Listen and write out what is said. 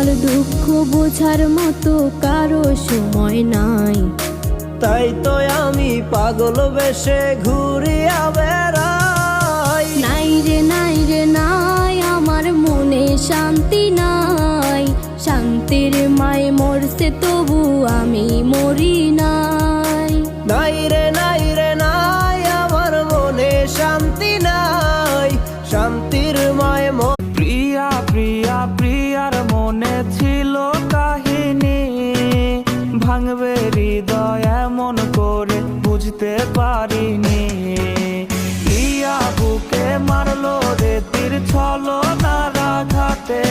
আমার দুঃখ বোঝার মতো কারো সময় নাই। তাই তো আমি পাগল বেশে ঘুরিয়া বেড়াই। নাই রে নাই রে নাই, আমার মনে শান্তি নাই। শান্তির মায় মরছে তবু আমি মরি নাই। নাই রে নাই রে নাই, আমার মনে শান্তি নাই। শান্তির মায় প্রিয়া প্রিয়া প্রিয়ার মনে ছিল কাহিনী, ভাঙবে হৃদয় এমন করে বুঝতে পারিনি। প্রিয়া বুকে মারলো রে তীর ছলনার আঘাতে।